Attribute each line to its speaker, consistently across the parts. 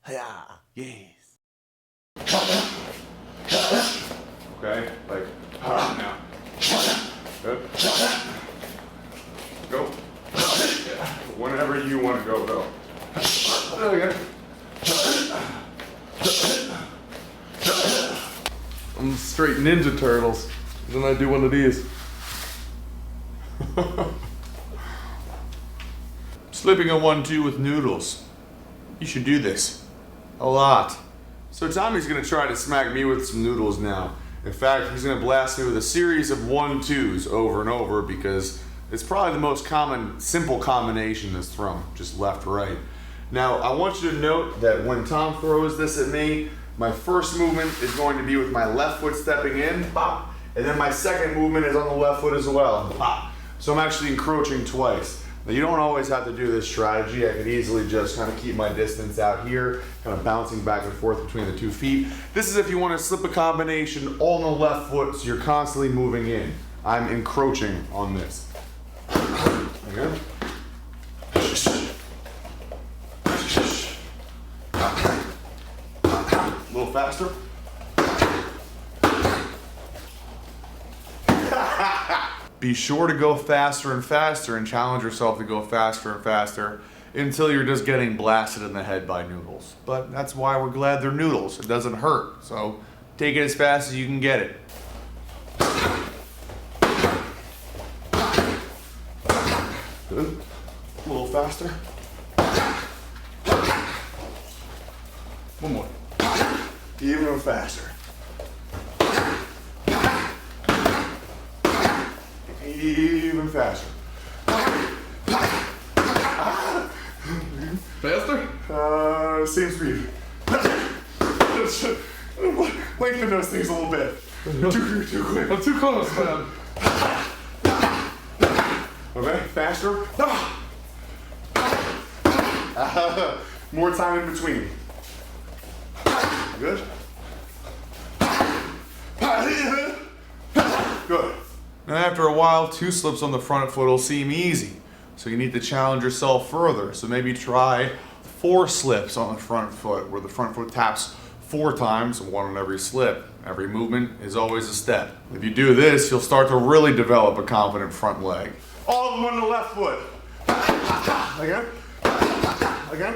Speaker 1: Hiya. Yes. Okay, like, now. Good. Go. Yeah. Whenever you want to go, though. Okay. I'm straight Ninja Turtles. Then I do one of these. Slipping a 1-2 with noodles. You should do this. A lot. So Tommy's gonna try to smack me with some noodles now. In fact, he's gonna blast me with a series of 1-2s over and over because it's probably the most common, simple combination that's thrown, just left, right. Now, I want you to note that when Tom throws this at me, my first movement is going to be with my left foot stepping in, bop, and then my second movement is on the left foot as well, bop. So I'm actually encroaching twice. Now, you don't always have to do this strategy. I could easily just kind of keep my distance out here, kind of bouncing back and forth between the 2 feet. This is if you want to slip a combination on the left foot so you're constantly moving in. I'm encroaching on this. Again. A little faster. Be sure to go faster and faster and challenge yourself to go faster and faster until you're just getting blasted in the head by noodles. But that's why we're glad they're noodles. It doesn't hurt. So take it as fast as you can get it. Good. A little faster. One more. Even faster. Even faster.
Speaker 2: Faster?
Speaker 1: Same speed. Lengthen those things a little bit. Too quick.
Speaker 2: I'm too close, man.
Speaker 1: Okay, faster. More time in between. Good. Good. And after a while, 2 slips on the front foot will seem easy. So you need to challenge yourself further. So maybe try 4 slips on the front foot, where the front foot taps 4 times, 1 on every slip. Every movement is always a step. If you do this, you'll start to really develop a confident front leg. All of them on the left foot. Again. Again.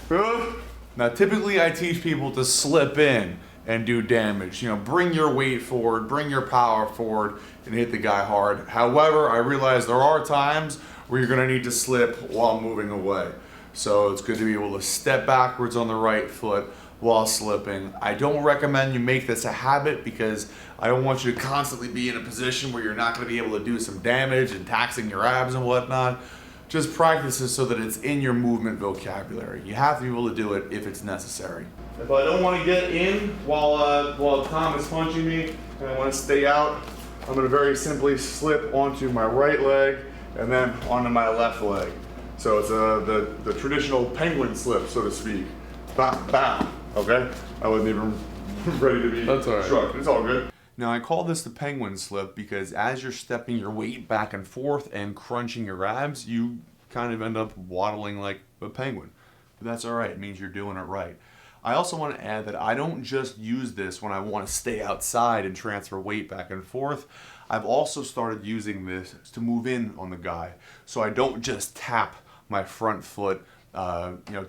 Speaker 1: Good. Now typically I teach people to slip in and do damage. You know, bring your weight forward, bring your power forward, and hit the guy hard. However, I realize there are times where you're gonna need to slip while moving away. So it's good to be able to step backwards on the right foot while slipping. I don't recommend you make this a habit because I don't want you to constantly be in a position where you're not gonna be able to do some damage and taxing your abs and whatnot. Just practice it so that it's in your movement vocabulary. You have to be able to do it if it's necessary. If I don't want to get in while Tom is punching me and I want to stay out, I'm going to very simply slip onto my right leg and then onto my left leg. So it's the traditional penguin slip, so to speak. Bam, bam. Okay? I wasn't even ready to be struck. It's all good. Now I call this the penguin slip because as you're stepping your weight back and forth and crunching your abs, you kind of end up waddling like a penguin. But that's all right, it means you're doing it right. I also want to add that I don't just use this when I want to stay outside and transfer weight back and forth. I've also started using this to move in on the guy. So I don't just tap my front foot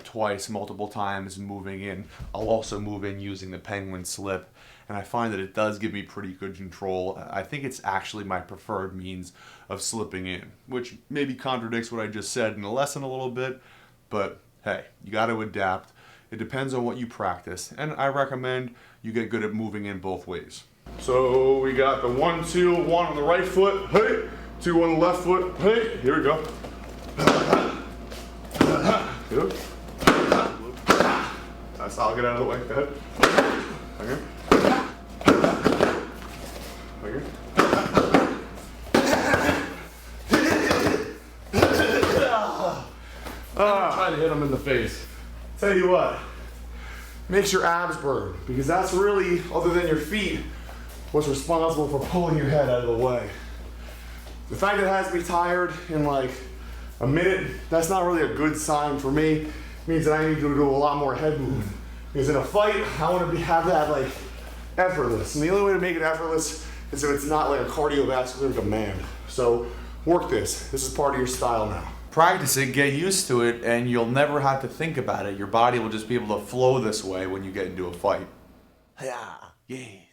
Speaker 1: twice, multiple times moving in. I'll also move in using the penguin slip. And I find that it does give me pretty good control. I think it's actually my preferred means of slipping in, which maybe contradicts what I just said in the lesson a little bit, but hey, you got to adapt. It depends on what you practice, and I recommend you get good at moving in both ways. So we got the 1-2, 1 on the right foot, hey, 2 on the left foot, hey, here we go. Good. That's how I'll get out of the way, go ahead. Okay. Okay.
Speaker 2: I'm trying to hit him in the face.
Speaker 1: Tell you what, makes your abs burn, because that's really, other than your feet, what's responsible for pulling your head out of the way. The fact that it has me tired in like a minute, that's not really a good sign for me.
Speaker 3: means that I need to do a lot more head movement. Because in a fight, I want to have that like effortless. And the only way to make it effortless is if it's not like a cardiovascular demand. So work this. This is part of your style now.
Speaker 1: Practice it, get used to it, and you'll never have to think about it. Your body will just be able to flow this way when you get into a fight. Yeah.